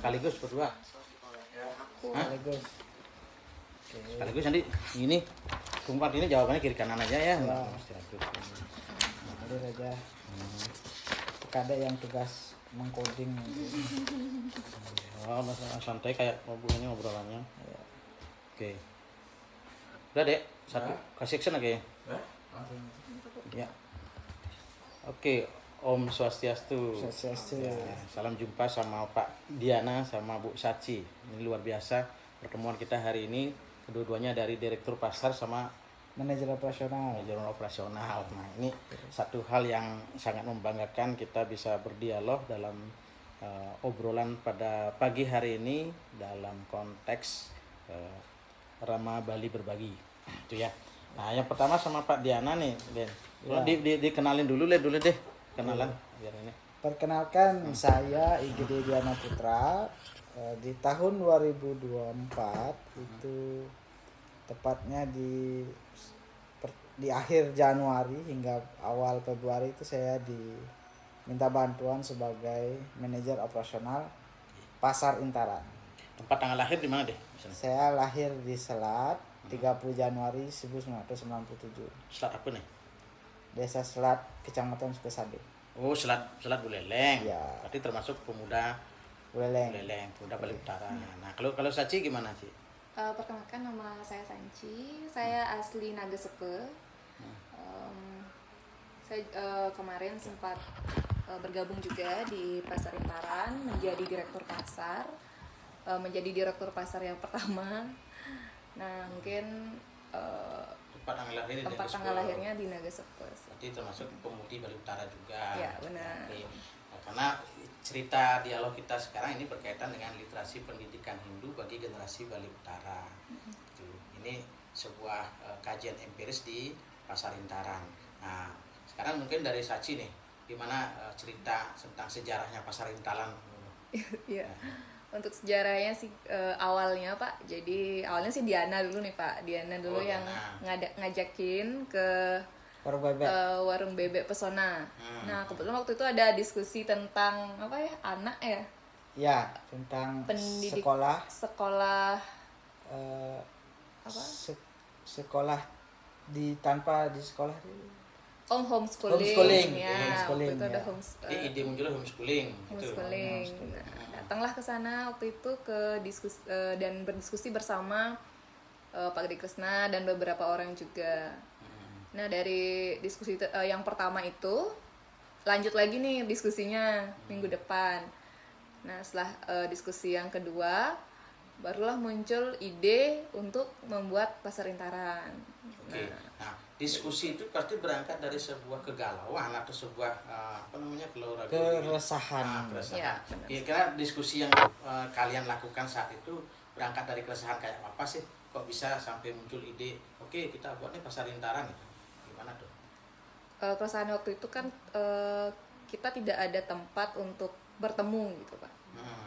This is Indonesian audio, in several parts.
Sekaligus berdua. Hah? Sekaligus. Oke. Sekaligus nanti ini Tumpat ini jawabannya kiri kanan aja ya. Ya. Sekaligus. Hadir aja. Ada yang tugas mengcoding. Oh, santai kayak ini ngobrolannya. Ya. Oke. Udah dek, satu kasih action lagi. Ya. Oke, Om Swastiastu. Swastiastu. Ya, salam jumpa sama Pak Diana sama Bu Saci. Ini luar biasa pertemuan kita hari ini. Kedua-duanya dari Direktur Pasar sama Manajer operasional. manajer operasional. Nah, ini satu hal yang sangat membanggakan kita bisa berdialog dalam obrolan pada pagi hari ini dalam konteks Rama Bali Berbagi. Itu ya. Nah, yang pertama sama Pak Diana nih, Den. Dikenalin dulu deh kenalan biar ini. Perkenalkan saya IGD Diana Putra. Di tahun 2024 itu tepatnya di akhir Januari hingga awal Februari itu saya diminta bantuan sebagai manajer operasional Pasar Intaran. Tempat tanggal lahir di mana deh? Saya lahir di Selat 30 Januari 1997. Selat apa nih? Desa Selat, Kecamatan Sukasade. Oh, Selat Buleleng. Ya. Berarti termasuk pemuda Buleleng. pemuda Bali Utara. Nah, kalau Saci gimana sih? Perkenalkan, nama saya Sanci. Saya asli Nagesepe. Saya kemarin sempat bergabung juga di Pasar Intaran menjadi direktur pasar, menjadi direktur pasar yang pertama. Nah, mungkin tempat tanggal lahirnya di Nagesepe. Berarti termasuk pemudi Bali Utara juga. Ya, benar. Oke. Nah, karena cerita dialog kita sekarang ini berkaitan dengan literasi pendidikan Hindu bagi generasi Bali Utara. Ini sebuah kajian empiris di Pasar Intaran. Nah, sekarang mungkin dari Saci nih, gimana cerita tentang sejarahnya Pasar Intaran? Iya. Untuk sejarahnya sih awalnya Pak. Jadi awalnya sih Diana dulu nih Pak. Diana dulu yang ngajakin ke warung bebek Pesona. Nah, kebetulan waktu itu ada diskusi tentang apa ya, anak ya? Ya, tentang sekolah Apa? Sekolah tanpa di sekolah. Homeschooling. Ya, Homeschooling, waktu itu ada ya. Jadi ide munculnya homeschooling. homeschooling. Nah, datanglah ke sana waktu itu ke diskusi dan berdiskusi bersama Pak Gede Krisna dan beberapa orang juga. Nah, dari diskusi yang pertama itu lanjut lagi nih diskusinya minggu depan. Nah, setelah diskusi yang kedua barulah muncul ide untuk membuat Pasar Intaran. Oke. Nah, diskusi itu pasti berangkat dari sebuah kegalauan atau sebuah keresahan. Ya, kira-kira diskusi yang kalian lakukan saat itu berangkat dari keresahan kayak apa sih? Kok bisa sampai muncul ide, oke kita buat nih Pasar Intaran gitu. Gimana tuh? Keresahan waktu itu kan kita tidak ada tempat untuk bertemu gitu Pak.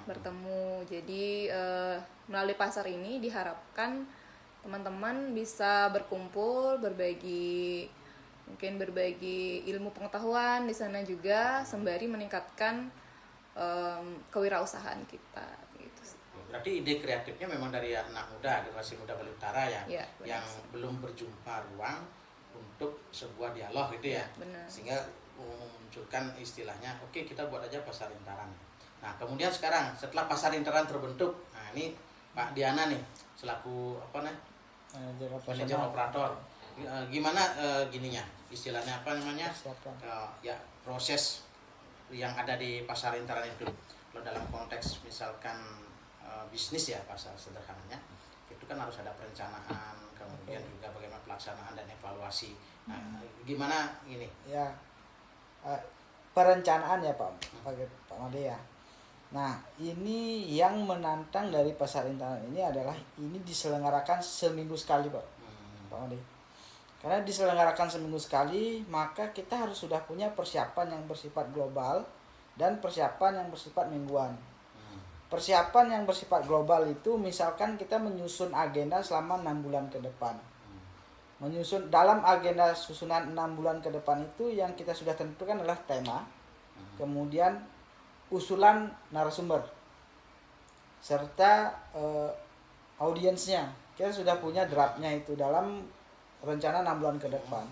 Bertemu. Jadi melalui pasar ini diharapkan teman-teman bisa berkumpul, berbagi ilmu pengetahuan di sana juga sembari meningkatkan kewirausahaan kita gitu. Berarti ide kreatifnya memang dari anak muda, generasi muda Bali Utara ya, yang sih. belum berjumpa ruang untuk sebuah dialog gitu ya. Benar. Sehingga memunculkan istilahnya, oke kita buat aja Pasar Intaran. Nah, kemudian sekarang setelah Pasar Intaran terbentuk, nah ini Pak Diana nih selaku manajer operator. Gimana gininya? Istilahnya apa namanya? Ya, proses yang ada di Pasar Intaran itu. Kalau dalam konteks misalkan bisnis ya, pasar sederhananya, itu kan harus ada perencanaan, kemudian juga bagaimana pelaksanaan dan evaluasi. Nah, gimana ini? Ya, perencanaan ya Pak Made ya. Nah, ini yang menantang dari Pasar Intaran ini adalah ini diselenggarakan seminggu sekali Pak Made. Karena diselenggarakan seminggu sekali, maka kita harus sudah punya persiapan yang bersifat global dan persiapan yang bersifat mingguan. Persiapan yang bersifat global itu misalkan kita menyusun agenda selama 6 bulan ke depan. Menyusun dalam agenda susunan 6 bulan ke depan itu yang kita sudah tentukan adalah tema, kemudian usulan narasumber. serta audiensnya. Kita sudah punya draftnya itu dalam rencana 6 bulan ke depan.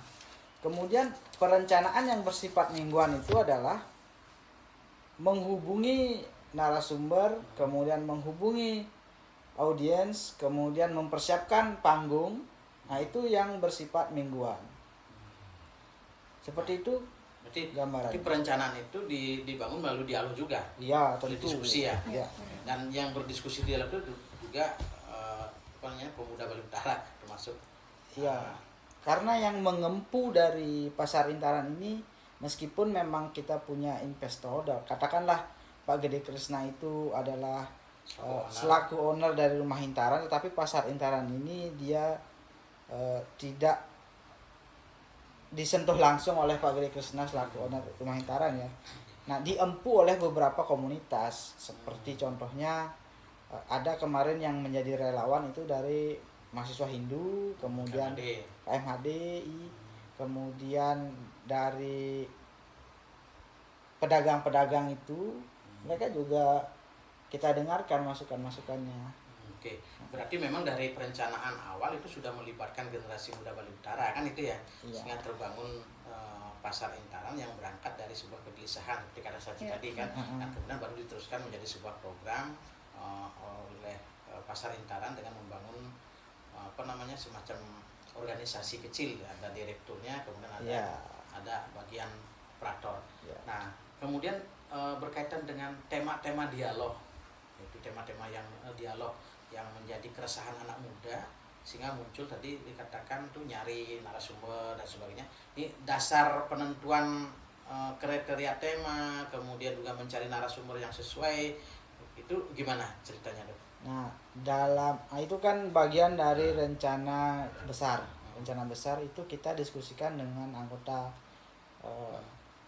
Kemudian perencanaan yang bersifat mingguan itu adalah menghubungi narasumber, kemudian menghubungi audiens, kemudian mempersiapkan panggung. Nah, itu yang bersifat mingguan. Seperti itu Berarti gambaran. perencanaan itu dibangun melalui dialog juga. Iya, Melalui tentu. diskusi ya. Iya. Dan yang berdiskusi dialog itu juga apa namanya, pemuda Bali Utara termasuk. Iya. Karena yang mengempu dari pasar Intaran ini, meskipun memang kita punya investor, katakanlah Pak Gede Kresna itu adalah selaku owner dari rumah Intaran, tetapi pasar Intaran ini dia tidak disentuh langsung oleh Pak Gede Kresna selaku owner rumah Intaran ya. Nah, diempu oleh beberapa komunitas, seperti contohnya ada kemarin yang menjadi relawan itu dari mahasiswa Hindu, kemudian KMHDI, kemudian dari pedagang-pedagang itu, mereka juga kita dengarkan masukan-masukannya. Oke, berarti memang dari perencanaan awal itu sudah melibatkan generasi muda Bali Utara kan itu ya, Iya. sehingga terbangun pasar Intaran yang berangkat dari sebuah kegelisahan seperti kata saya tadi kan, dan kemudian baru diteruskan menjadi sebuah program oleh pasar Intaran dengan membangun apa namanya, semacam organisasi kecil, ada direkturnya, kemudian ada bagian operator. Nah, kemudian berkaitan dengan tema-tema dialog, yaitu tema-tema yang dialog yang menjadi keresahan anak muda, sehingga muncul tadi dikatakan tuh nyari narasumber dan sebagainya. Ini dasar penentuan kriteria tema, kemudian juga mencari narasumber yang sesuai, itu gimana ceritanya, Dok? Nah, itu kan bagian dari rencana besar. Rencana besar itu kita diskusikan dengan anggota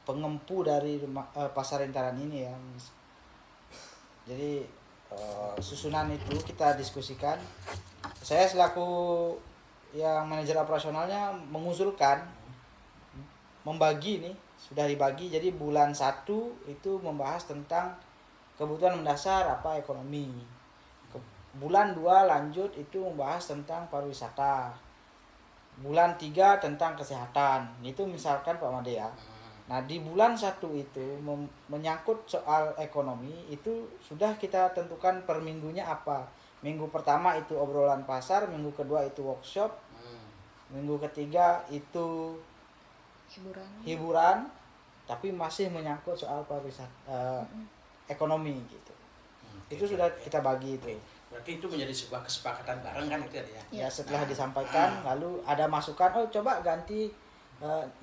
pengempu dari pasar Intaran ini ya. Jadi susunan itu kita diskusikan. Saya selaku yang manajer operasionalnya mengusulkan membagi nih, sudah dibagi. Jadi bulan 1 itu membahas tentang kebutuhan mendasar apa ekonomi. Bulan 2 lanjut itu membahas tentang pariwisata. Bulan 3 tentang kesehatan. Itu misalkan Pak Made ya. Nah, di bulan 1 itu menyangkut soal ekonomi itu sudah kita tentukan per minggunya apa. Minggu pertama itu obrolan pasar, minggu kedua itu workshop, minggu ketiga itu hiburan, tapi masih menyangkut soal pariwisata, ekonomi gitu. Itu sudah kita bagi itu. Berarti itu menjadi sebuah kesepakatan bareng kan itu ya? Ya, setelah disampaikan lalu ada masukan, oh coba ganti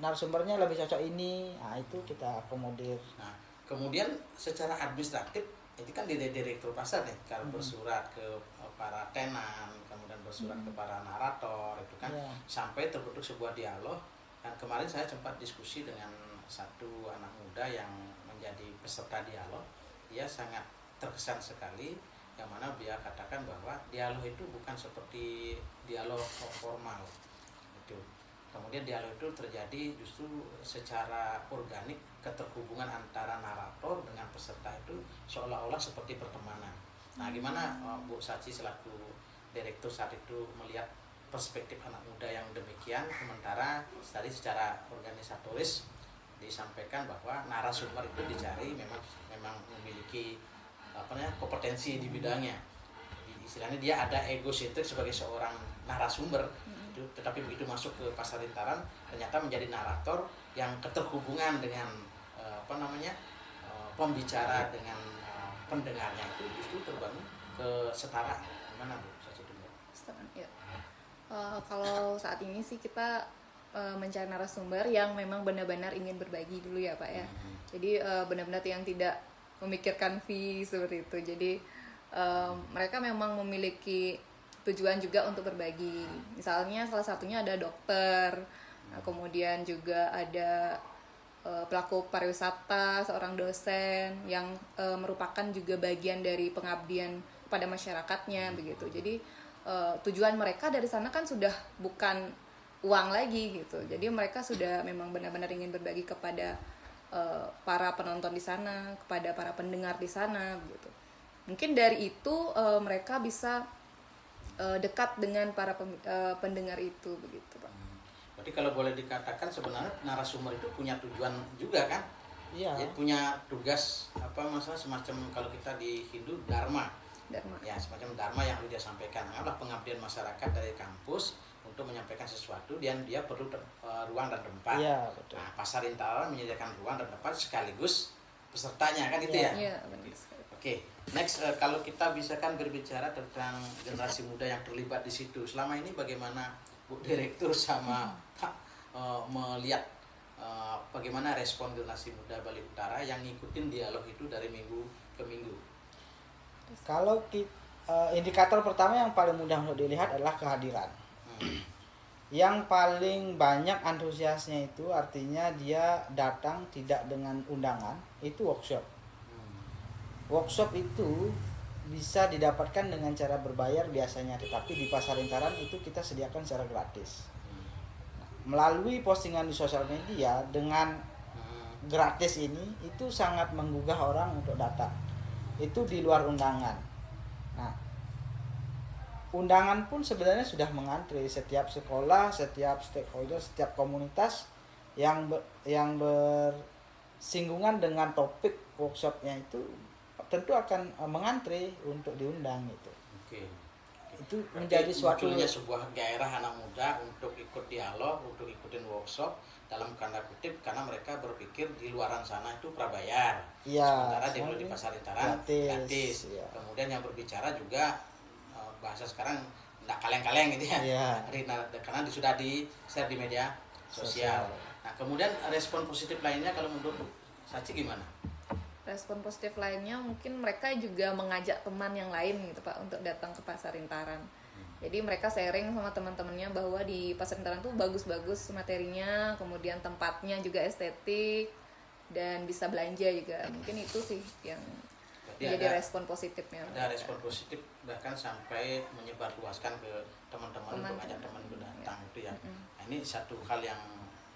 narasumbernya lebih cocok ini. Nah, itu kita akomodir. Nah, kemudian secara administratif itu kan di direktur pasar nih, kalau bersurat ke para tenan, kemudian bersurat ke para narator itu kan sampai terbentuk sebuah dialog. Dan kemarin saya sempat diskusi dengan satu anak muda yang menjadi peserta dialog. Dia sangat terkesan sekali, yang mana dia katakan bahwa dialog itu bukan seperti dialog formal itu. Kemudian dialog itu terjadi justru secara organik, keterhubungan antara narator dengan peserta itu seolah-olah seperti pertemanan. Nah, gimana Bu Sachi selaku direktur saat itu melihat perspektif anak muda yang demikian, sementara tadi secara organisatoris disampaikan bahwa narasumber itu dicari memang memiliki kompetensi di bidangnya. Istilahnya dia ada egosentrik sebagai seorang narasumber, tetapi begitu masuk ke pasar Intaran ternyata menjadi narator yang keterhubungan dengan pembicara dengan pendengarnya itu justru terbangun kesetaraan. Gimana Bu? Kesetaraan, ya. Kalau saat ini sih kita mencari narasumber yang memang benar-benar ingin berbagi dulu ya Pak ya. Jadi benar-benar yang tidak memikirkan fee seperti itu. Jadi mereka memang memiliki tujuan juga untuk berbagi. Misalnya salah satunya ada dokter, kemudian juga ada pelaku pariwisata, seorang dosen yang merupakan juga bagian dari pengabdian pada masyarakatnya begitu. Jadi tujuan mereka dari sana kan sudah bukan uang lagi gitu. Jadi mereka sudah memang benar-benar ingin berbagi kepada para penonton di sana, kepada para pendengar di sana begitu. mungkin dari itu mereka bisa dekat dengan para pendengar itu begitu Pak. Berarti kalau boleh dikatakan sebenarnya narasumber itu punya tujuan juga kan? Iya. Ya, punya tugas masalah semacam kalau kita di Hindu dharma. Ya, semacam dharma yang dia sampaikan. Adalah pengabdian masyarakat dari kampus untuk menyampaikan sesuatu dan dia perlu ruang dan tempat. Iya, betul. Nah, Pasar Intaran menyediakan ruang dan tempat sekaligus pesertanya kan itu ya? Iya, benar sekali. Oke, next kalau kita bisa kan berbicara tentang generasi muda yang terlibat di situ. Selama ini bagaimana Bu Direktur sama Pak melihat bagaimana respon generasi muda Bali Utara yang ngikutin dialog itu dari minggu ke minggu? Kalau indikator pertama yang paling mudah untuk dilihat adalah kehadiran. Yang paling banyak antusiasnya itu artinya dia datang tidak dengan undangan, itu workshop. Workshop itu bisa didapatkan dengan cara berbayar biasanya, tetapi di Pasar Intaran itu kita sediakan secara gratis. Melalui postingan di sosial media dengan gratis ini itu sangat menggugah orang untuk datang. Itu di luar undangan. Nah, undangan pun sebenarnya sudah mengantri. Setiap sekolah, setiap stakeholder, setiap komunitas yang bersinggungan dengan topik workshopnya itu tentu akan mengantri untuk diundang itu. Oke. Itu Berarti menjadi suatu munculnya sebuah gairah anak muda untuk ikut dialog, untuk ikutin workshop dalam tanda kutip karena mereka berpikir di luaran sana itu prabayar. Iya, Sementara di Pasar Intaran gratis. Iya. Kemudian yang berbicara juga bahasa sekarang tidak kaleng-kaleng gitu ya. Iya. Karena sudah di-share di media sosial. Nah, kemudian respon positif lainnya kalau menurut Saci gimana? Respon positif lainnya mungkin mereka juga mengajak teman yang lain gitu Pak untuk datang ke Pasar Intaran. Jadi mereka sharing sama teman-temannya bahwa di Pasar Intaran tuh bagus-bagus materinya, kemudian tempatnya juga estetik dan bisa belanja juga. Mungkin itu sih yang menjadi respon positifnya. Ada respon positif bahkan sampai menyebarluaskan ke teman-teman untuk ajak teman datang itu ya. Nah, ini satu hal yang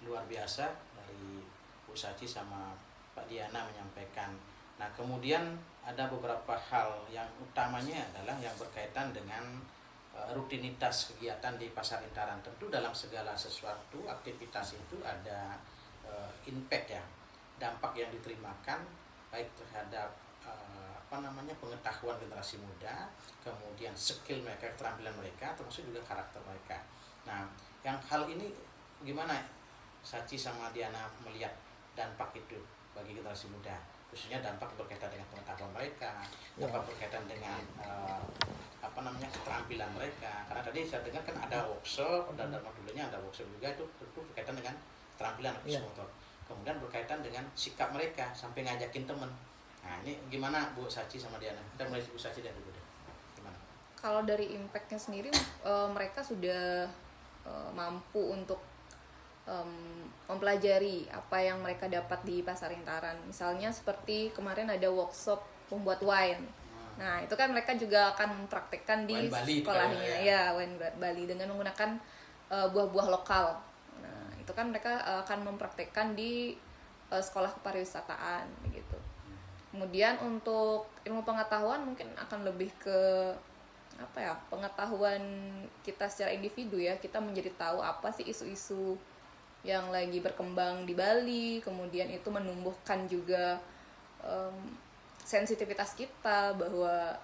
luar biasa dari Bu Saci sama Pak Diana menyampaikan. Nah, kemudian ada beberapa hal yang utamanya adalah yang berkaitan dengan rutinitas kegiatan di Pasar Intaran. Tentu dalam segala sesuatu aktivitas itu ada impact ya, dampak yang diterimakan baik terhadap pengetahuan generasi muda, kemudian skill mereka, keterampilan mereka, termasuk juga karakter mereka. Nah, yang hal ini gimana Saci sama Diana melihat dampak itu bagi generasi muda, khususnya dampak berkaitan dengan pengetahuan mereka, dampak berkaitan dengan keterampilan mereka. Karena tadi saya dengar kan ada workshop dan modulnya ada workshop juga itu tentu berkaitan dengan keterampilan motor. Kemudian berkaitan dengan sikap mereka sampai ngajakin teman. Nah, ini gimana Bu Saci sama Diana? Kita mulai Bu Saci dan dulu deh. Gimana? Kalau dari impactnya sendiri mereka sudah mampu untuk mempelajari apa yang mereka dapat di Pasar Intaran. Misalnya seperti kemarin ada workshop membuat wine. Nah, itu kan mereka juga akan mempraktekkan di sekolahnya. Ya, wine Bali dengan menggunakan buah-buah lokal. Nah, itu kan mereka akan mempraktekkan di sekolah kepariwisataan begitu. Kemudian untuk ilmu pengetahuan mungkin akan lebih ke pengetahuan kita secara individu ya. Kita menjadi tahu apa sih isu-isu yang lagi berkembang di Bali, kemudian itu menumbuhkan juga sensitivitas kita bahwa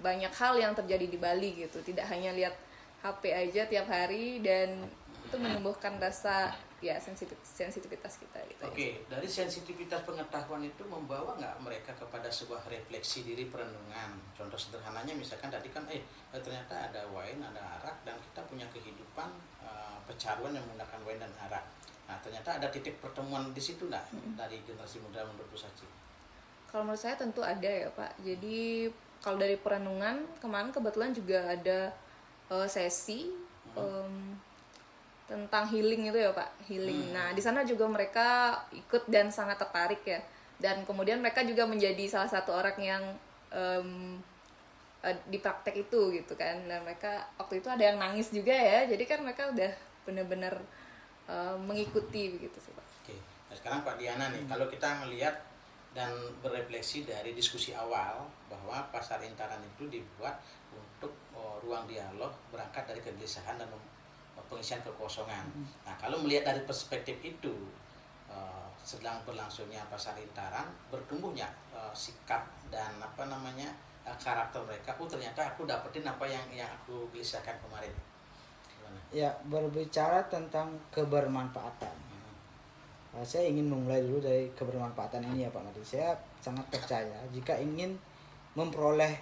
banyak hal yang terjadi di Bali gitu, tidak hanya lihat HP aja tiap hari, dan itu menumbuhkan rasa ya sensitivitas kita gitu. Oke, dari sensitivitas pengetahuan itu membawa nggak mereka kepada sebuah refleksi diri perenungan? Contoh sederhananya misalkan tadi kan ternyata ada wine, ada arak, dan kita punya kehidupan pecaruan yang menggunakan wine dan arak. Nah, ternyata ada titik pertemuan di situ nggak dari generasi muda menurut Bu Saci? Kalau menurut saya tentu ada ya Pak. Jadi kalau dari perenungan kemarin kebetulan juga ada sesi tentang healing itu ya Pak, healing. Nah, di sana juga mereka ikut dan sangat tertarik ya. Dan kemudian mereka juga menjadi salah satu orang yang di praktek itu gitu kan. Dan mereka waktu itu ada yang nangis juga ya. Jadi kan mereka udah benar-benar mengikuti begitu sih Pak. Oke. Nah, sekarang Pak Diana nih, kalau kita melihat dan berefleksi dari diskusi awal bahwa pasar intaran itu dibuat untuk ruang dialog berangkat dari kegelisahan dan pengisian kekosongan. Nah, kalau melihat dari perspektif itu, sedang berlangsungnya pasar intaran, bertumbuhnya sikap dan karakter mereka. Ternyata aku dapetin apa yang aku gelisahkan kemarin. Gimana? Ya, berbicara tentang kebermanfaatan. Saya ingin memulai dulu dari kebermanfaatan ini ya Pak Madi. Saya sangat percaya jika ingin memperoleh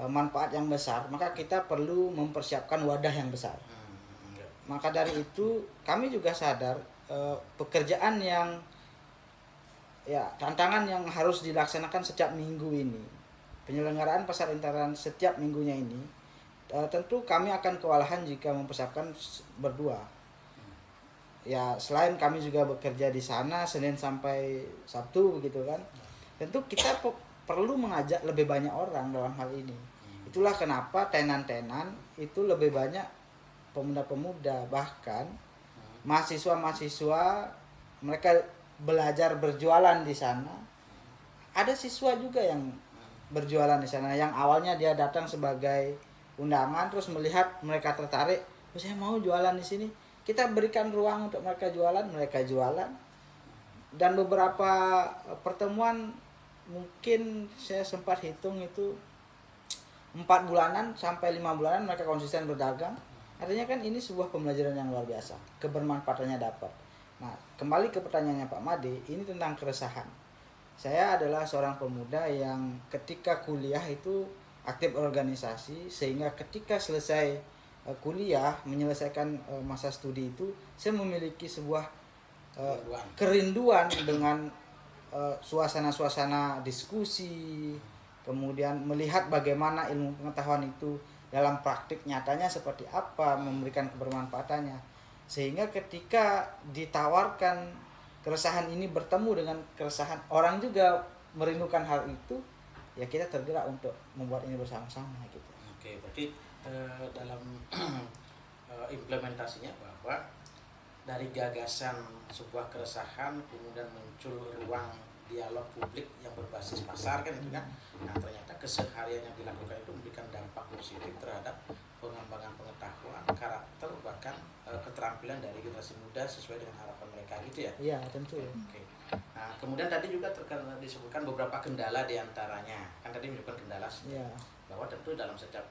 manfaat yang besar, maka kita perlu mempersiapkan wadah yang besar. Maka dari itu kami juga sadar pekerjaan yang tantangan yang harus dilaksanakan setiap minggu ini, penyelenggaraan pasar intaran setiap minggunya ini, tentu kami akan kewalahan jika mempersiapkan berdua. Ya, selain kami juga bekerja di sana Senin sampai Sabtu begitu kan, tentu kita perlu mengajak lebih banyak orang dalam hal ini. Itulah kenapa tenan-tenan itu lebih banyak pemuda-pemuda, bahkan mahasiswa-mahasiswa mereka belajar berjualan di sana. Ada siswa juga yang berjualan di sana, yang awalnya dia datang sebagai undangan, terus melihat mereka tertarik, saya mau jualan di sini. Kita berikan ruang untuk mereka jualan. Dan beberapa pertemuan mungkin saya sempat hitung itu 4 bulanan sampai 5 bulanan mereka konsisten berdagang. Artinya kan ini sebuah pembelajaran yang luar biasa, kebermanfaatannya dapat. Nah, kembali ke pertanyaannya Pak Made, ini tentang keresahan. Saya adalah seorang pemuda yang ketika kuliah itu aktif organisasi, sehingga ketika selesai kuliah, menyelesaikan masa studi itu, saya memiliki sebuah kerinduan dengan suasana-suasana diskusi, kemudian melihat bagaimana ilmu pengetahuan itu dalam praktik nyatanya seperti apa, memberikan kebermanfaatannya. Sehingga ketika ditawarkan keresahan ini bertemu dengan keresahan orang juga merindukan hal itu, ya kita tergerak untuk membuat ini bersama-sama gitu. Oke, berarti dalam implementasinya bahwa dari gagasan sebuah keresahan kemudian muncul ruang dialog publik yang berbasis pasar kan itu kan. Nah, ternyata keseharian yang dilakukan itu memberikan dampak positif terhadap pengembangan pengetahuan, karakter, bahkan keterampilan dari generasi muda sesuai dengan harapan mereka gitu ya. Iya, tentu. Oke. Nah, kemudian tadi juga disebutkan beberapa kendala diantaranya. Kan tadi menyebutkan kendala bahwa tentu dalam setiap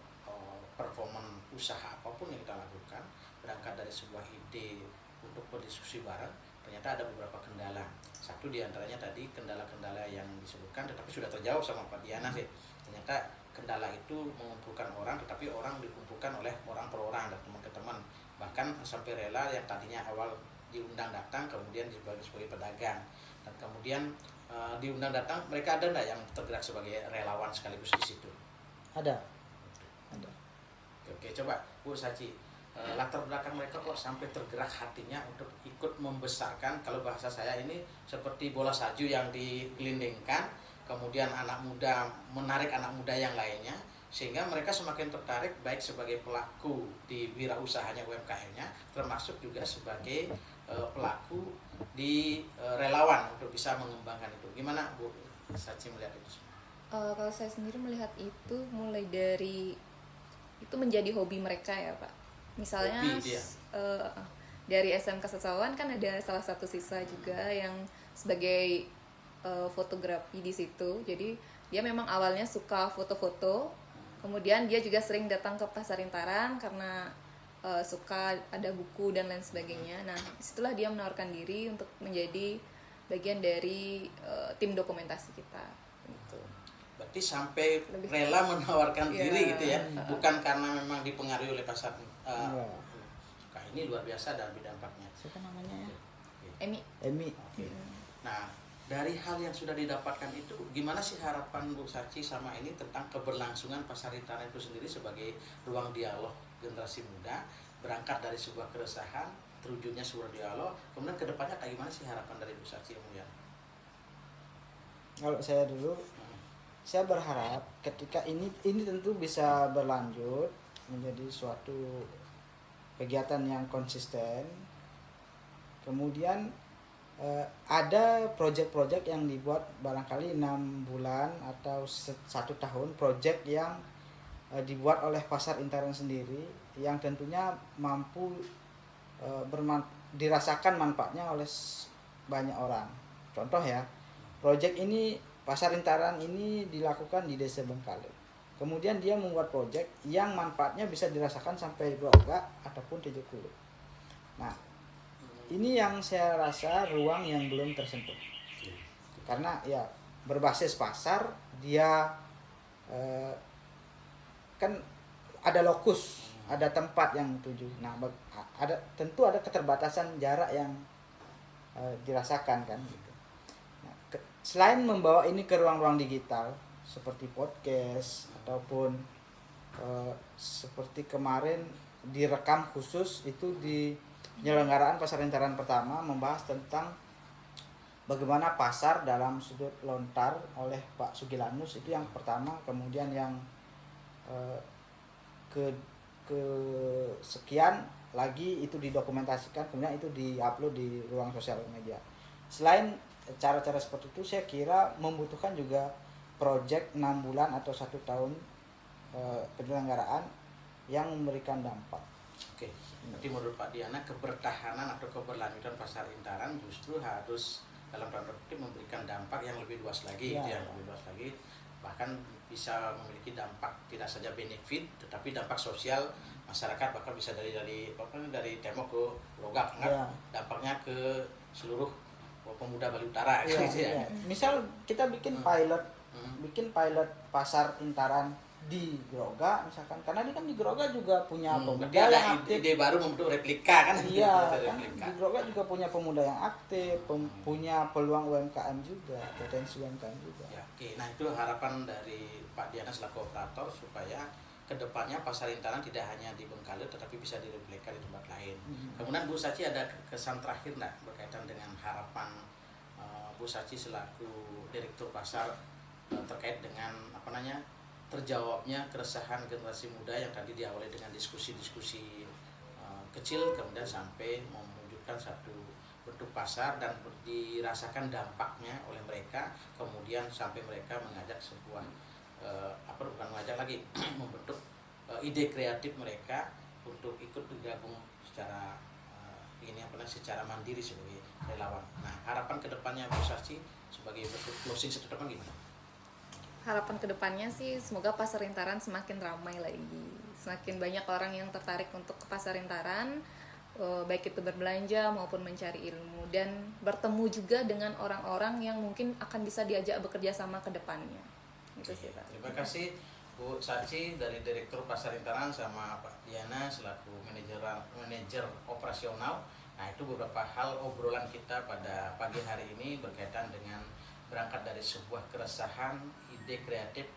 performan usaha apapun yang kita lakukan, berangkat dari sebuah ide untuk berdiskusi bareng, ternyata ada beberapa kendala. Satu diantaranya tadi kendala-kendala yang disebutkan, tetapi sudah terjawab sama Pak Diana sih. Ternyata kendala itu mengumpulkan orang, tetapi orang dikumpulkan oleh orang per orang dan teman ke teman. Bahkan sampai rela yang tadinya awal diundang datang, kemudian sebagai pedagang. Dan kemudian diundang datang, mereka ada nggak yang tergerak sebagai relawan sekaligus di situ? Ada. Oke, coba Bu Saci, latar belakang mereka kok sampai tergerak hatinya untuk ikut membesarkan, kalau bahasa saya ini seperti bola salju yang digelindingkan, kemudian anak muda menarik anak muda yang lainnya, sehingga mereka semakin tertarik baik sebagai pelaku di wirausahanya UMKM-nya, termasuk juga sebagai pelaku di relawan untuk bisa mengembangkan itu. Gimana Bu Saci melihat itu semua? Kalau saya sendiri melihat itu mulai dari itu menjadi hobi mereka ya Pak. Misalnya dari SMK Sesawan kan ada salah satu siswa juga yang sebagai fotografi di situ. Jadi dia memang awalnya suka foto-foto, kemudian dia juga sering datang ke Pasar Intaran karena suka ada buku dan lain sebagainya. Nah, disitulah dia menawarkan diri untuk menjadi bagian dari tim dokumentasi kita. Gitu. Berarti sampai rela menawarkan diri gitu ya, bukan karena memang dipengaruhi oleh pasar. Ini luar biasa dan dampaknya. Siapa namanya ya? Emi. Okay. Nah, dari hal yang sudah didapatkan itu, gimana sih harapan Bu Saci sama ini tentang keberlangsungan pasar intaran itu sendiri sebagai ruang dialog generasi muda, berangkat dari sebuah keresahan, terwujudnya sebuah dialog, kemudian kedepannya kayak gimana sih harapan dari Bu Saci kemudian? Kalau saya dulu, saya berharap ketika ini tentu bisa berlanjut menjadi suatu kegiatan yang konsisten. Kemudian ada project-project yang dibuat barangkali 6 bulan atau 1 tahun, project yang dibuat oleh pasar intern sendiri yang tentunya mampu dirasakan manfaatnya oleh banyak orang. Contoh ya, project ini, pasar intern ini dilakukan di Desa Bengkale. Kemudian dia membuat project yang manfaatnya bisa dirasakan sampai Groga ataupun Tejokulu. Nah, ini yang saya rasa ruang yang belum tersentuh. Karena ya berbasis pasar, dia kan ada lokus, ada tempat yang tuju. Nah, tentu ada keterbatasan jarak yang dirasakan kan gitu. Nah, selain membawa ini ke ruang-ruang digital seperti podcast ataupun seperti kemarin direkam khusus itu di penyelenggaraan pasar intern pertama, membahas tentang bagaimana pasar dalam sudut lontar oleh Pak Sugilanus, itu yang pertama. Kemudian yang ke sekian lagi itu didokumentasikan, kemudian itu diupload di ruang sosial media. Selain cara-cara seperti itu, saya kira membutuhkan juga project 6 bulan atau 1 tahun penyelenggaraan yang memberikan dampak. Oke, berarti menurut Pak Diana kebertahanan atau keberlanjutan pasar intern justru harus dalam tanda kutip memberikan dampak yang lebih luas lagi, ya, lebih luas lagi, bahkan bisa memiliki dampak tidak saja benefit tetapi dampak sosial masyarakat, bahkan bisa dari Temok ke Logak, ya. Dampaknya ke seluruh pemuda Bali Utara ya, gitu ya. Ya. Misal kita bikin pilot pasar intaran di Groga misalkan, karena dia kan di Groga juga punya pemuda yang aktif. Ide baru membentuk replika kan? Iya, kan di Groga juga punya pemuda yang aktif, punya peluang UMKM juga, potensi UMKM juga. Ya, oke. Nah, itu harapan dari Pak Diana selaku operator supaya kedepannya pasar intern tidak hanya di Bengkale tetapi bisa direplika di tempat lain. Kemudian Bu Sachi ada kesan terakhir nggak berkaitan dengan harapan Bu Sachi selaku direktur pasar terkait dengan terjawabnya keresahan generasi muda yang tadi diawali dengan diskusi-diskusi kecil kemudian sampai mewujudkan satu bentuk pasar dan dirasakan dampaknya oleh mereka, kemudian sampai mereka mengajak sebuah bukan mengajak lagi membentuk ide kreatif mereka untuk ikut bergabung secara secara mandiri sebagai relawan. Nah, harapan kedepannya Bu Sachi sebagai bentuk closing ke depan gimana? Harapan kedepannya sih semoga pasar intaran semakin ramai lagi, semakin banyak orang yang tertarik untuk ke pasar intaran, baik itu berbelanja maupun mencari ilmu dan bertemu juga dengan orang-orang yang mungkin akan bisa diajak bekerja sama ke depannya. Gitu sih, Pak. Terima kasih Bu Sachi dari Direktur Pasar Intaran sama Pak Diana selaku manajer operasional. Nah, itu beberapa hal obrolan kita pada pagi hari ini berkaitan dengan berangkat dari sebuah keresahan ide kreatif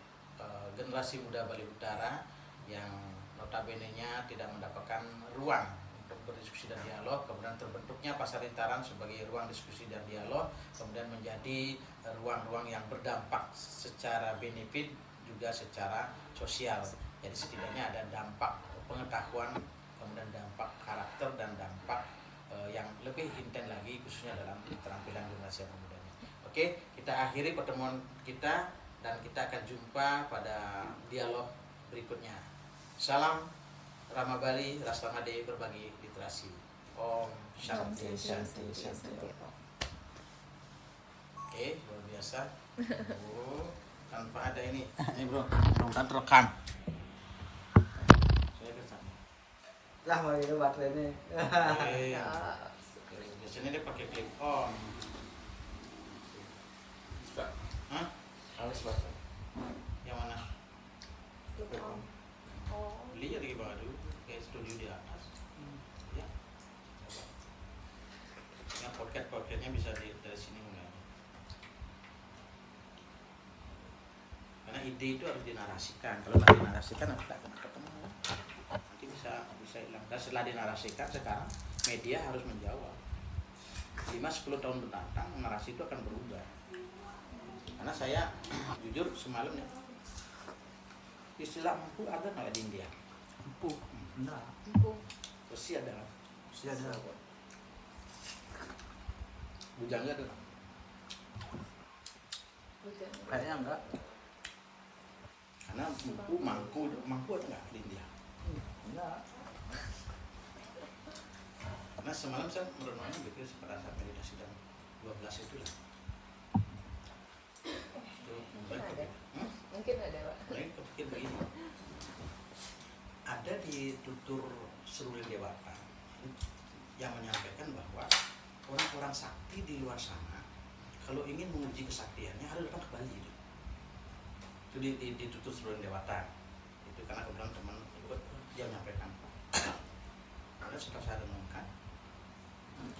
generasi muda Bali Utara yang notabene-nya tidak mendapatkan ruang untuk berdiskusi dan dialog, kemudian terbentuknya pasar intaran sebagai ruang diskusi dan dialog, kemudian menjadi ruang-ruang yang berdampak secara benefit juga secara sosial. Jadi setidaknya ada dampak pengetahuan, kemudian dampak karakter dan dampak yang lebih intens lagi khususnya dalam keterampilan generasi muda. Oke, kita akhiri pertemuan kita dan kita akan jumpa pada dialog berikutnya. Salam Rama Bali, Rastamade, berbagi literasi. Om Shanti Shanti Shanti. Oke, luar biasa. Tanpa ada ini bro, mudah-mudahan terekam. Saya kesana. Lah mau itu baterainya. Biasanya dia pakai clip on. Hah? Harus baterai. Yang mana? Oh. Beli ya di baru, kayak studio di atas. Ya. Coba. Yang pocket-pocketnya bisa dari sini mulai. Karena ide itu harus dinarasikan. Kalau nggak dinarasikan nggak ketemu. Nanti bisa hilang. Dan setelah dinarasikan sekarang media harus menjawab. 5-10 tahun mendatang narasi itu akan berubah. Karena saya jujur semalam ya, istilah empu ada nggak di India? Empu, benar. Empu. Besi ada. Masih ada. Bujangga tuh. Hujan. Kayaknya enggak. Karena mangku ada nggak di India? Enggak. Karena semalam saya merenungnya gitu pada saat meditasi jam 12 itu lah. Mungkin ada. Mungkin ada, Pak. Mulai kepikir begini. Ada di tutur Seruling Dewata yang menyampaikan bahwa orang-orang sakti di luar sana kalau ingin menguji kesaktiannya harus datang ke Bali itu. Itu di tutur Seruling Dewata. Itu karena kebetulan teman ikut dia menyampaikan. Karena setelah saya renungkan,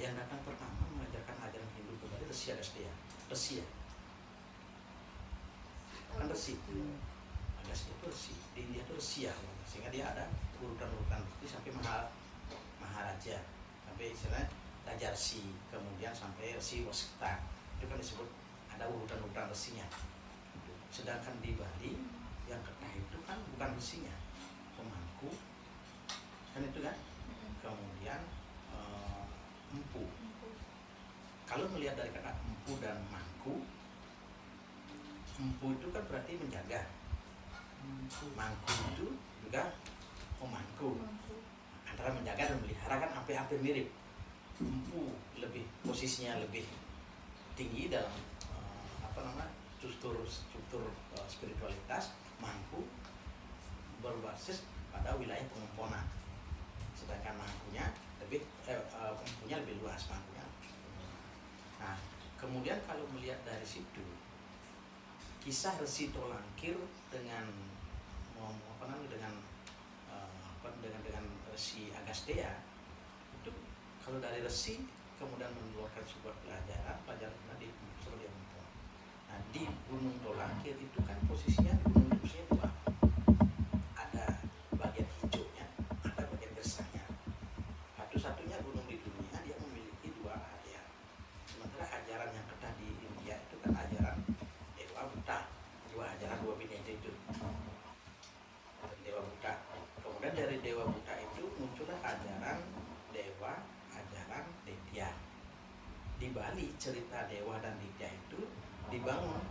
yang datang pertama mengajarkan ajaran Hindu ke Bali Resi Agastya. Resi ya. Kan Resi. Agastya itu Resi. Di India itu Resi ya. Sehingga dia ada urutan-urutan Resi sampai Maharaja. Sampai istilahnya Raja Resi. Kemudian sampai Resi Waskita. Itu kan disebut ada urutan-urutan resinya. Sedangkan di Bali yang ketah itu kan bukan resinya, pemangku kan itu kan. Kemudian empu. Kalau melihat dari kata empu dan mangku, empu itu kan berarti menjaga, mangku itu juga memangku. Antara menjaga dan melihara kan hampir mirip. Empu lebih posisinya lebih tinggi dalam struktur spiritualitas. Mangku berbasis pada wilayah pengemponan, sedangkan mangkunya empunya lebih luas mangkunya. Nah, kemudian kalau melihat dari situ kisah Resi Tolangkir dengan Resi Agastya itu, kalau dari Resi kemudian mengeluarkan sebuah pelajaran tadi seperti yang itu. Nah, di Gunung Tolangkir itu kan posisinya gunung itu dua, ada bagian hijaunya, ada bagian gersangnya. Satu-satunya gunung di dunia dia memiliki dua area. Sementara ajaran yang ketah di India itu kan ajaran Dewa Buddha, dua bineka itu, Dewa Buddha. Kemudian dari Dewa Buddha itu muncullah ajaran Dewa, ajaran Ditya. Di Bali cerita Dewa dan Ditya itu dibangun.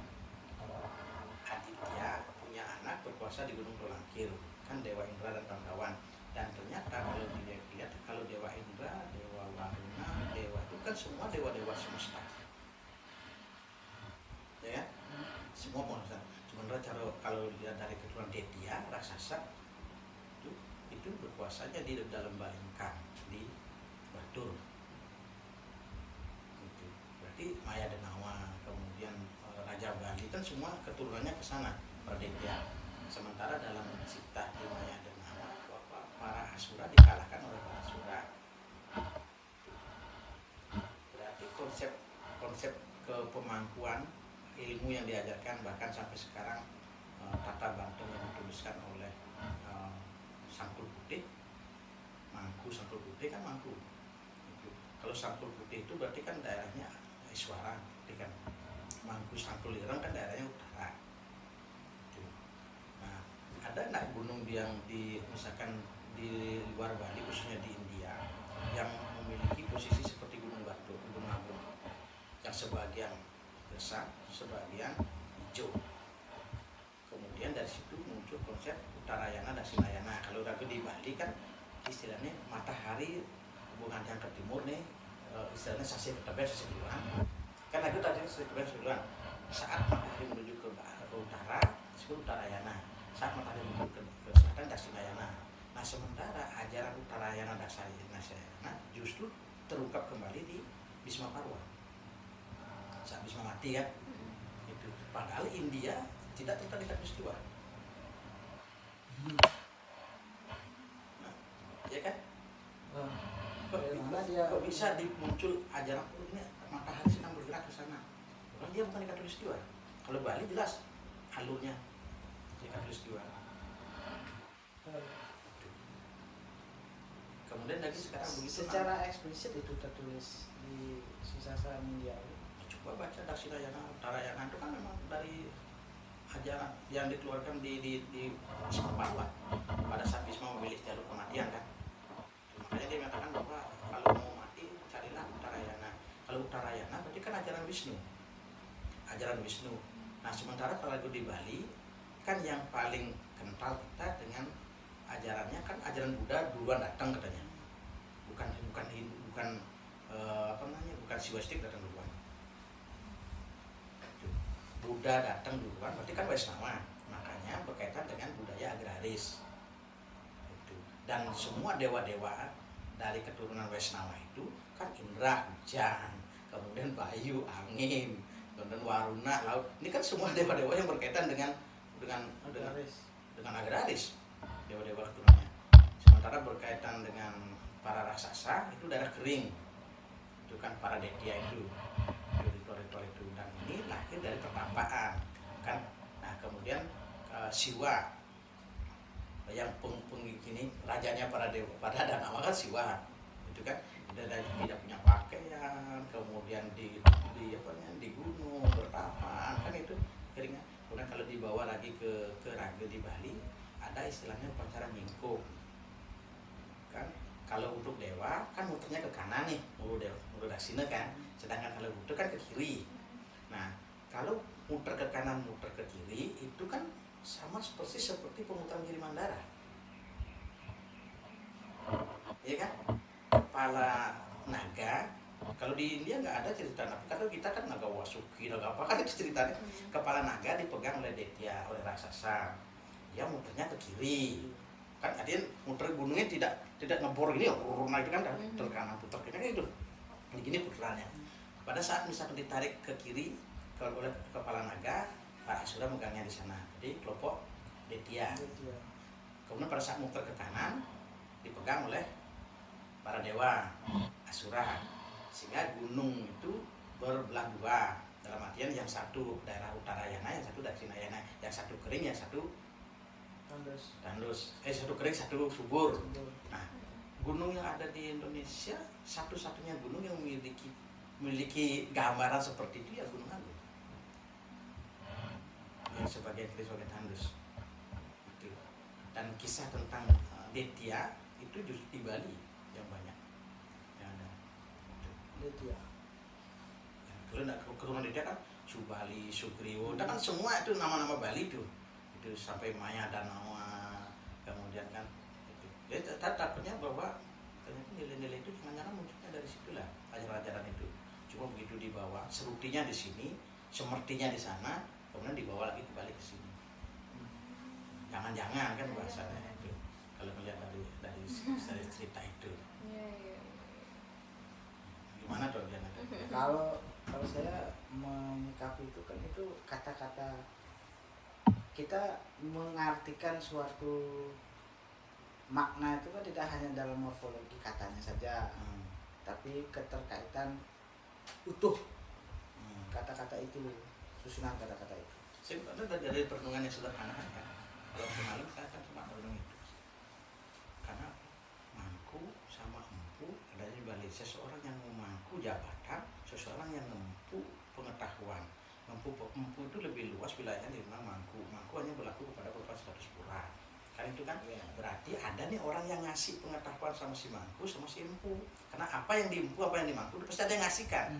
Aditya punya anak berkuasa di Gunung Tolangkir, kan Dewa Indra dan kawan-kawan. Dan ternyata kalau dilihat, kalau Dewa Indra, Dewa Waruna, Dewa itu kan semua dewa-dewa semesta, ya kan? Semua monster. Sebenarnya kalau dilihat dari keturunan Detya, raksasa itu berkuasanya di dalam Balingkang di Batur. Itu berarti Maya Denawa, kemudian Raja Bali kan semua keturunannya ke sana, Perdetya. Sementara dalam Sita di Maya Denawa, para Asura dikalahkan oleh para Asura. Berarti konsep kepemangkuan ilmu yang diajarkan bahkan sampai sekarang Tata Bantung yang dituliskan oleh Sangkul Putih, Mangku Sangkul Putih kan Mangku. Itu. Kalau Sangkul Putih itu berarti kan daerahnya Iswara, kan. Mangku Sangkul Ireng kan daerahnya utara. Itu. Nah, ada nggak gunung yang misalkan di luar Bali, khususnya di India, yang memiliki posisi seperti Gunung Batu, Gunung Agung, yang sebagian besar, sebagian hijau. Kemudian dari situ muncul konsep Uttarayana dan Sinayana. Kalau udah di Bali kan istilahnya matahari hubungan yang ke timur nih, istilahnya sasi ketebel, sasi keluar. Kan aku tadi sasi ketebel, sasi keluar. Saat matahari menuju ke utara, disebut Uttarayana. Saat matahari menuju ke selatan, Dakshinayana. Nah, sementara ajaran Uttarayana dan Dakshinayana justru terungkap kembali di Bhisma Parwa. Saat Bhisma mati kan, itu. Padahal India tidak terlihat peristiwa. Nah, ya kan? Kok bisa muncul ajaran ini matahari sedang bergerak ke sana? Karena dia bukan ikat peristiwa. Kalau Bali jelas alurnya ikat peristiwa. Kemudian lagi sekarang begitu. Secara eksplisit itu tertulis di Susastra India. Coba baca Dakshinayana, Uttarayana itu kan memang dari ajaran yang dikeluarkan di Bhisma Parwa pada saat Bhisma memilih jalur kematian kan. Makanya dia mengatakan bahwa kalau mau mati carilah Uttarayana. Kalau Uttarayana berarti kan ajaran Wisnu. Nah sementara kalau di Bali kan yang paling kental kita dengan ajarannya kan ajaran Buddha duluan datang katanya. Bukan bukan Siwastik datang duluan. Buddha datang duluan berarti kan Waisnawa. Makanya berkaitan dengan budaya agraris. Dan semua dewa-dewa dari keturunan Waisnawa itu kan Indra, hujan, kemudian Bayu, angin, kemudian Waruna, laut. Ini kan semua dewa-dewa yang berkaitan dengan agraris. Dewa-dewa keturunannya. Sementara berkaitan dengan para raksasa itu daerah kering. Itu kan para Detya itu. Ritual-ritual itu, dan ini lahir dari pertapaan kan. Nah, kemudian Siwa yang ini rajanya para dewa pada Danawa kan Siwa itu kan tidak punya pakaian, kemudian di gunung bertapa kan itu keringnya. Kemudian kalau dibawa lagi ke Raga di Bali ada istilahnya upacara nyingkuk kan. Kalau untuk dewa kan muternya ke kanan nih, mulu daksina kan, sedangkan kalau Buddha kan ke kiri. Nah kalau muter ke kanan muter ke kiri itu kan sama seperti pemutaran kiri Mandara, ya kan? Kepala naga, kalau di India nggak ada cerita naga, kalau kita kan naga Wasuki, naga apa kan itu ceritanya. Kepala naga dipegang oleh Detya, oleh raksasa, dia muternya ke kiri, kan artinya muter gunungnya tidak ngebor gini, nah itu kan putar kanan putar kiri itu, begini putarannya. Pada saat misalkan ditarik ke kiri oleh kepala naga, Pak Asura megangnya di sana, jadi kelompok Detya. Kemudian pada saat muter ke kanan dipegang oleh para dewa Asura, sehingga gunung itu berbelah dua, dalam artian yang satu daerah Uttarayana, yang satu Dakshinayana, yang satu kering, yang satu tandus, satu kering, satu subur. Nah, gunung yang ada di Indonesia satu-satunya gunung yang memiliki gambaran seperti itu ya Gunung Agung. Yang sebagai tandus. Itu. Dan kisah tentang Detya itu justru di Bali yang banyak yang ada. Detya. Kalau tidak keturunan Detya kan Subali, Sugriwo, kan semua itu nama-nama Bali itu sampai Maya Danawa, kemudian kan itu. Ya takutnya bahwa ternyata nilai-nilai itu jangan-jangan munculnya dari situlah ajaran-ajaran itu. Cuma begitu dibawa, serutinya di sini, semertinya di sana, kemudian dibawa lagi kembali ke sini. Jangan-jangan kan bahasanya itu. Kalau melihat dari cerita itu. Gimana tuh Diana? Kalau saya menyikapi itu kan itu kata-kata kita mengartikan suatu makna itu kan tidak hanya dalam morfologi katanya saja, tapi keterkaitan utuh kata-kata itu, susunan kata-kata itu. Sebenarnya dari perenungan yang sederhana ya. Kalau kemarin saya kan cuma merenung itu. Karena mangku sama empu ada di Bali. Seseorang yang memangku jabatan, seseorang yang mempu pengetahuan. Empu itu lebih luas wilayahnya dibanding mangku. Mangku hanya berlaku kepada beberapa status pura. Kan itu kan berarti ada nih orang yang ngasih pengetahuan sama si mangku sama si empu. Karena apa yang di empu, apa yang di mangku pasti ada yang ngasihkan.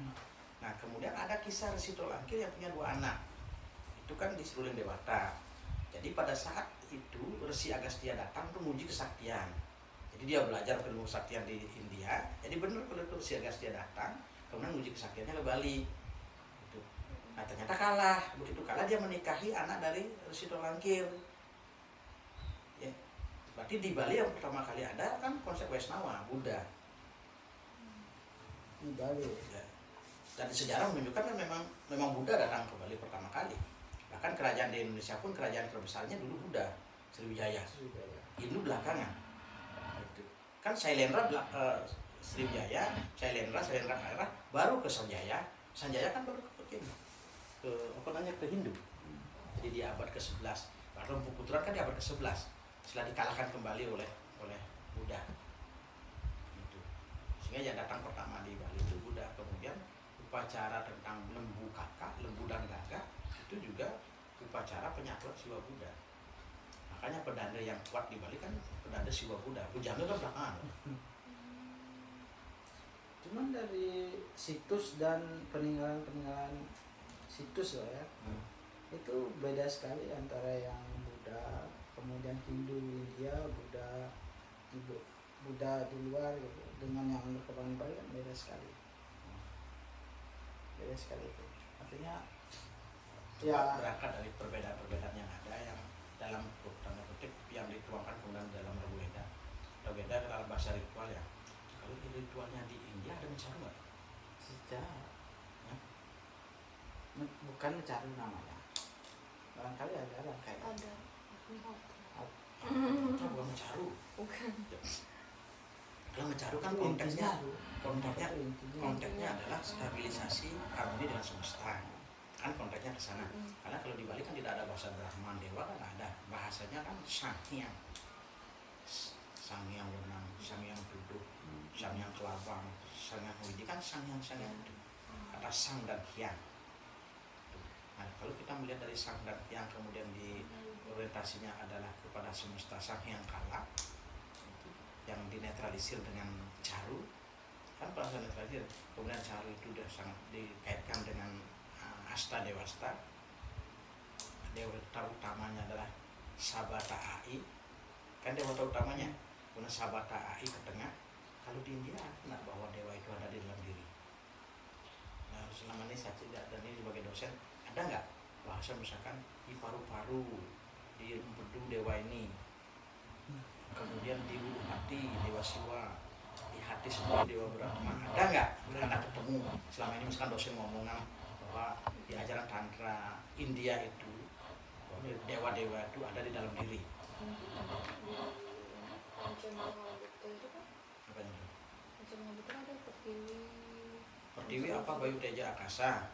Nah kemudian ada kisah Resi Tolangkir yang punya 2 anak. Itu kan di seruling Dewata. Jadi pada saat itu Resi Agastya datang untuk menguji kesaktian. Jadi dia belajar ilmu kesaktian di India. Jadi benar kalau Resi Agastya datang kemudian menguji kesaktiannya ke Bali. Nah ternyata kalah, begitu kalah dia menikahi anak dari Resi Tolangkir. Ya, berarti di Bali yang pertama kali ada kan konsep Waisnawa, Buddha. Di Bali. Ya. Dan sejarah menunjukkan kan memang Buddha datang ke Bali pertama kali. Bahkan kerajaan di Indonesia pun kerajaan terbesarnya dulu Buddha, Sriwijaya. Hindu belakangan. Itu. Kan Sailendra Sriwijaya, Sailendra Kairah baru ke Sanjaya. Sanjaya kan baru ke Hindu. Jadi di abad ke-11. Bahkan Empu-Putra kan di abad ke-11 setelah dikalahkan kembali oleh Buddha. Gitu. Sehingga yang datang pertama di Bali itu Buddha. Kemudian upacara tentang lembu kakak, lembu dan gagak itu juga upacara penyakuan Siwa Buddha. Makanya pedanda yang kuat di Bali kan pedanda Siwa Buddha. Pujangga kan belakangan. Itu Cuman dari situs dan peninggalan situs lah ya, itu beda sekali antara yang Buddha, kemudian Hindu India, Buddha di luar gitu, dengan yang berkembang di Bali kan beda sekali itu. Artinya ya berangkat dari perbedaan-perbedaan yang ada, yang dalam tanda kutip yang dituangkan kemudian dalam Raweda dalam bahasa ritual ya. Kalau ritualnya di India ada mencaru nggak? sejarah bukan mencari namanya, barangkali ada kayak Ada. Bukan mencaru. Bukan. Kalau mencaru kan konteksnya adalah stabilisasi harmoni dengan semesta, kan konteksnya ke sana. Karena kalau di Bali kan tidak ada bahasa Brahman, dewa kan ada, bahasanya kan Sangyang Wenang, Sangyang Duduk, Sangyang Kelabang, Sangyang Widi, kan Sangyang itu ada Sang dan Hyang. Nah, kalau kita melihat dari Sang dan Hyang kemudian di orientasinya adalah kepada semesta, Sangyang Kala yang dinetralisir dengan caru, kan bahasa netralisir. Kemudian caru itu sudah sangat dikaitkan dengan Asta Dewasta. Dewata utamanya adalah Sabata Ai, kan dewata utamanya. Kemudian Sabata Ai ke tengah. Kalau di India tidak bahwa dewa itu ada di dalam diri. Nah, selama ini saya tidak, dan ini sebagai dosen, ada nggak bahasa misalkan di paru-paru, di empedu dewa ini, kemudian di ulu hati dewa Siwa, di hati sebagai dewa Brahma, ada nggak? Anda ketemu selama ini misalkan dosen ngomongnya bahwa di ajaran tantra India itu dewa-dewa itu ada di dalam diri. Pertiwi apa Bayu Teja Akasa.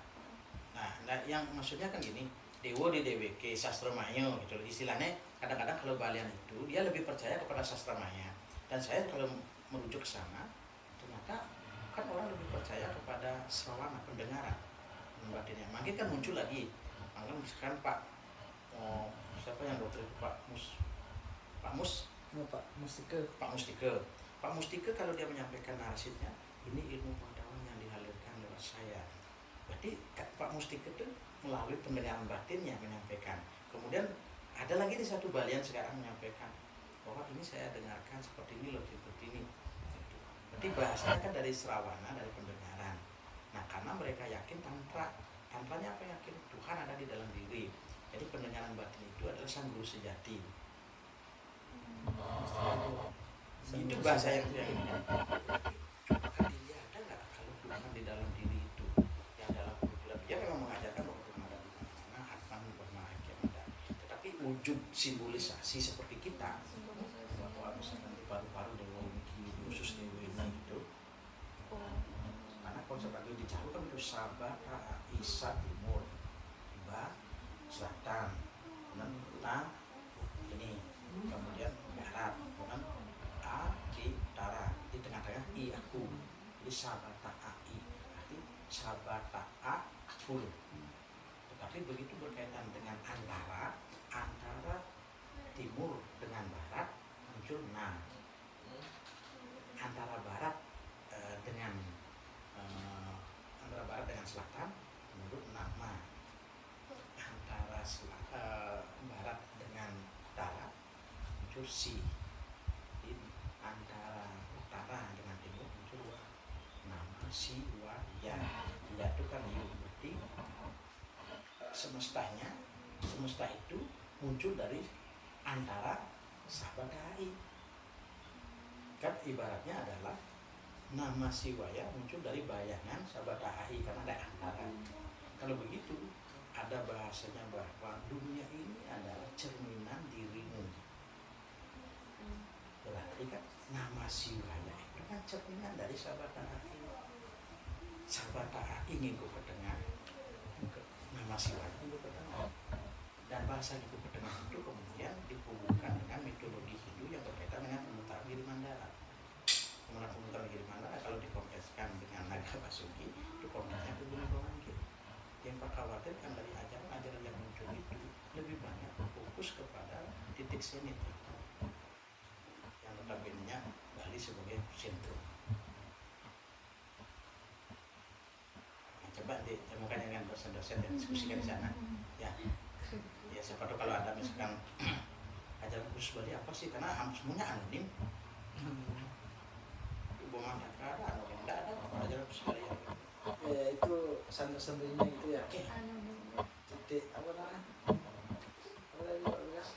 Nah, yang maksudnya kan gini, Dewa di DWK Sastra Maya gitu. Istilahnya kadang-kadang kalau Balian itu dia lebih percaya kepada Sastra Maya. Dan saya kalau merujuk ke sana, ternyata kan orang lebih percaya kepada srawana, pendengaran batinnya. Makin kan muncul lagi. Maka misalkan siapa yang dokter itu Pak Mustike kalau dia menyampaikan narasinya, ini ilmu pengetahuan yang dihalirkan lewat saya. Berarti Pak Mustike itu melalui pendengaran batin yang menyampaikan. Kemudian ada lagi di satu Balian sekarang menyampaikan bahwa ini saya dengarkan seperti ini loh, seperti ini. Berarti bahasanya kan dari srawana, dari pendengaran. Nah, karena mereka yakin tantranya apa, yakin Tuhan ada di dalam diri. Jadi pendengaran batin itu adalah sang guru sejati. Itu bahasa yang apakah dia ada nggak kalau Tuhan di dalam diri itu, yang dalam kurikulum dia memang mengajarkan bahwa Tuhan ada di mana, Atman bermahagia ada. Tetapi wujud simbolisasi seperti kita bahwa misalkan di paru-paru dewa ini, khusus dewa ini itu, karena konsep lagi dicaru kan itu Sabata Isa Timur, Ba Selatan, Nah ini, kemudian Barat, kemudian A di Utara, di tengah-tengah I aku. Jadi Sabata Ai, arti Sabata A aku. Tetapi begitu berkaitan dengan antara timur dengan barat muncul Na. Antara barat dengan selatan menurut nama. Antara barat dengan utara muncul Si. Antara utara dengan timur muncul Wa. Nama Si Wa Ya. Ya itu kan Yu, berarti semesta itu muncul dari antara Sabadai. Kan ibaratnya adalah nama Siwaya muncul dari bayangan Sabadai karena ada antara. Kalau begitu ada bahasanya bahwa dunia ini adalah cerminan dirimu. Berarti kan nama Siwaya itu kan cerminan dari Sabadai. Sabadai ingin ku ketengah, nama Siwaya ingin ku ketengah. Dan bahasa Hidu Ketengah itu kemudian dihubungkan dengan mitologi Hindu yang berkaitan dengan pemutar Giri Mandala. Kemudian pemutar Giri Mandala kalau dikontekskan dengan Naga Basuki itu konteksnya ke Gunung Bangkit. Yang Pak khawatirkan dari ajaran yang muncul itu lebih banyak fokus kepada titik senit yang notabene Bali sebagai sentrum. coba ditemukan dengan dosen-dosen dan diskusikan di sana ya. Ya siapa tahu kalau ada misalkan ajaran khusus Bali apa sih, karena semuanya anonim. Boman ya nggak ada anonim, nggak ada ajaran khusus Bali ya. Ya itu sumber-sumbernya gitu ya. Oke. Titik apa namanya? Apa tadi Pak bilang?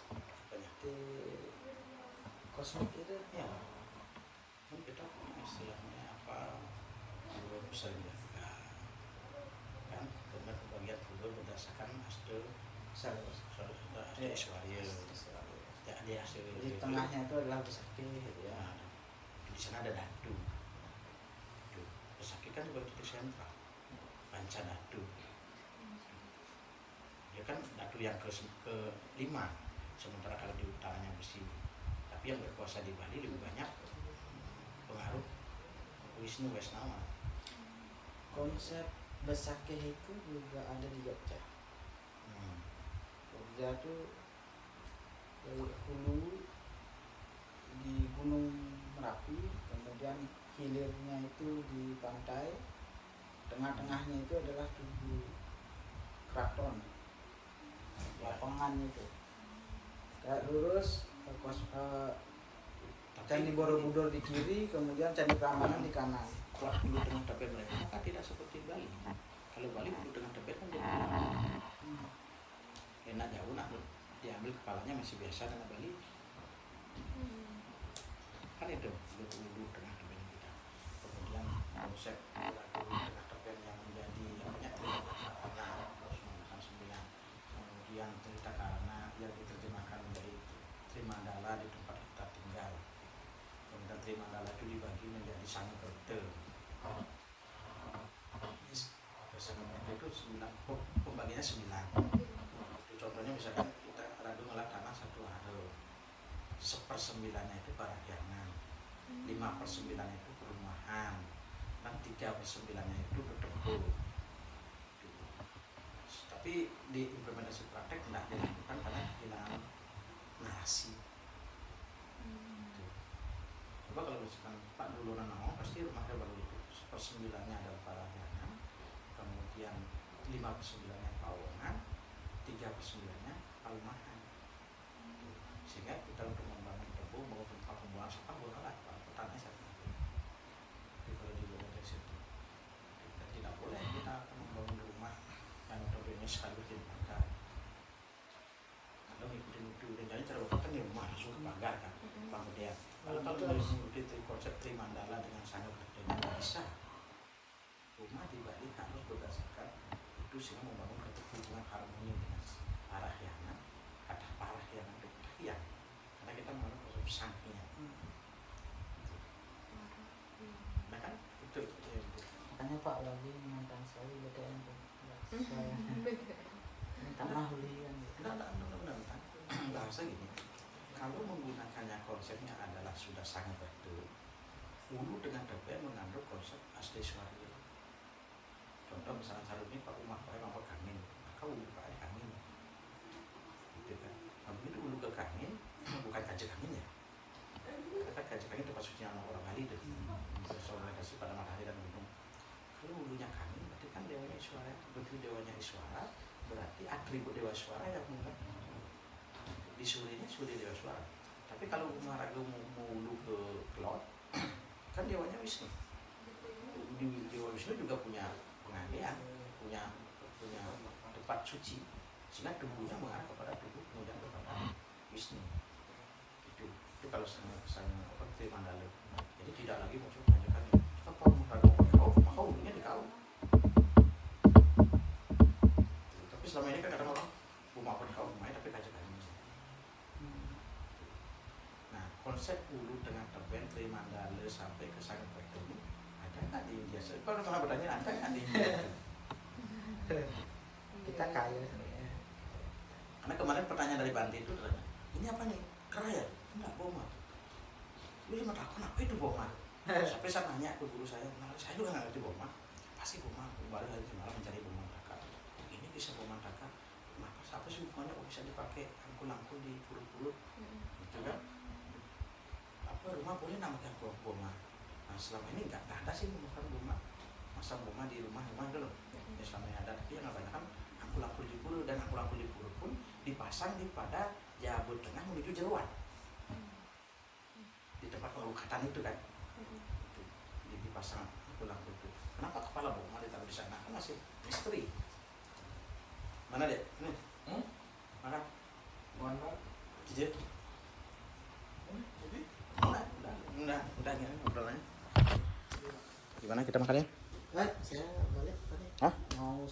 Titik kosmik itu. Ya kan kita punya istilahnya apa, dua besar ya kan, kemudian pembagian dulu berdasarkan hasil Iswaria ya, dia hasil Jadi tengahnya itu adalah Besaki gitu ya. ya. Di sana ada dadu. Besaki kan juga titik sentral, panca dadu. Ya kan dadu yang ke-5, sementara kalau di utaranya besi. Tapi yang berkuasa di Bali lebih banyak pengaruh Wisnu Wesnawa. Konsep Besaki itu juga ada di Jogja. Jogja tuh dari hulu di Gunung Merapi, kemudian hilirnya itu di pantai, tengah-tengahnya itu adalah tugu keraton, lapangan itu. Kayak lurus Candi Borobudur di kiri, kemudian Candi Prambanan di kanan. Kalau hulu tengah Tebet mereka maka tidak seperti Bali. Kalau Bali hulu tengah Tebet kan jadi enak jauh, nak diambil kepalanya masih biasa, karena Bali kan itu hulu tengah Tebet kita. Kemudian konsep hulu tengah Tebet yang menjadi banyak karena harus menggunakan 9. Kemudian cerita karena yang diterjemahkan menjadi Trimandala di tempat kita tinggal. Kemudian Trimandala itu dibagi menjadi Sangkerta. Sangkerta itu 9, pembagiannya 9. Contohnya misalkan kita radu ngelah tanah 1 haro, 1/9-nya itu parahyangan, 5/9 itu perumahan, dan 3/9-nya itu bertempur. Tapi di implementasi praktek tidak dilakukan karena kehilangan narasi. Coba kalau misalkan Pak Dulunan Nawang pasti rumahnya baru itu 1/9-nya adalah parahyangan, kemudian 5/9-nya pawongan, 3/9-nya perumahan. Sehingga kita untuk membangun tebu, membangun tempat pembuangan sampah, bukanlah petani satu. Tapi kalau di luar dari situ, dan tidak boleh kita membangun rumah yang notabene sekaligus jadi pagar. Kalau ngikutin itu, dan cara berpikir di rumah langsung ke pagar kan, kemudian kalau mengikuti konsep Trimandala dengan sangat berbeda, tidak bisa. Rumah di Bali harus berdasarkan itu, sehingga membangun keterhubungan harmoni dengan parahyangan, kata parahyangan itu kahiyang, karena kita mengenal konsep sanghyang. Nah kan itu ya, itu. Makanya Pak lagi menantang saya BTN tuh. Saya minta mahuli kan. Benar. Bahasa gini, kalau menggunakannya konsepnya adalah sudah sangat betul, hulu dengan Tebet mengandung konsep asli Swaria. Contoh misalnya hari ini Pak Umar Pak Emang Kangin, maka hulu Pak ada Kangin, gitu kan. Nah begitu hulu ke Kangin, bukan Kajak Kangin ya, karena Kajak Kangin tempat suci orang Bali itu, berorientasi pada matahari dan gunung. Kalau hulunya Kangin, berarti kan dewanya Iswara, berarti dewanya Iswara, berarti atribut dewa Iswara yang mungkin di surinya suri dewa Iswara. Tapi kalau Umaraga mau hulu ke Laut, kan dewanya Wisnu. Dewa Wisnu juga punya pengabdian, punya tempat suci, sehingga tubuhnya mengarah kepada tubuh, kemudian kepada Wisnu. Itu kalau saya Trimandala. Jadi tidak lagi muncul kebanyakan apa kau hulunya di kau. Tapi selama ini kan kadang orang rumah apa di kau rumahnya, tapi kajak kami. Nah konsep hulu dengan Tebet Trimandala sampai ke Sangkerta ini ada nggak di India? Kalau pernah bertanya ada nggak di India? Kita kaya sebenarnya. Karena kemarin pertanyaan dari Banti itu adalah, ini apa nih? Keraya? Enggak, boma. Lu cuma takut apa itu boma? Sampai saya nanya ke guru saya, nah, saya juga nggak ngerti boma. Pasti boma, baru hari semalam mencari boma takar. Ini bisa boma takar. Kenapa? Siapa sih hubungannya kok bisa dipakai angkul-angkul di pulut-pulut? Gitu kan? Apa rumah boleh namakan boma? Nah selama ini nggak ada sih memakan boma. Masa boma di rumah itu loh. Islam yang ada, tapi yang kebanyakan angkul-angkul di pulu, dan angkul-angkul di pulu pun dipasang di pada Jabut Tengah menuju Jeruan, di tempat pengukatan itu kan, dipasang angkul-angkul itu. Kenapa kepala Boma ditaruh di sana? Kan masih misteri. Mana deh? Ini. Mana? Mana? Jujur. Udah gini obrolannya. Gimana kita makannya? Saya balik tadi. Hah? Mau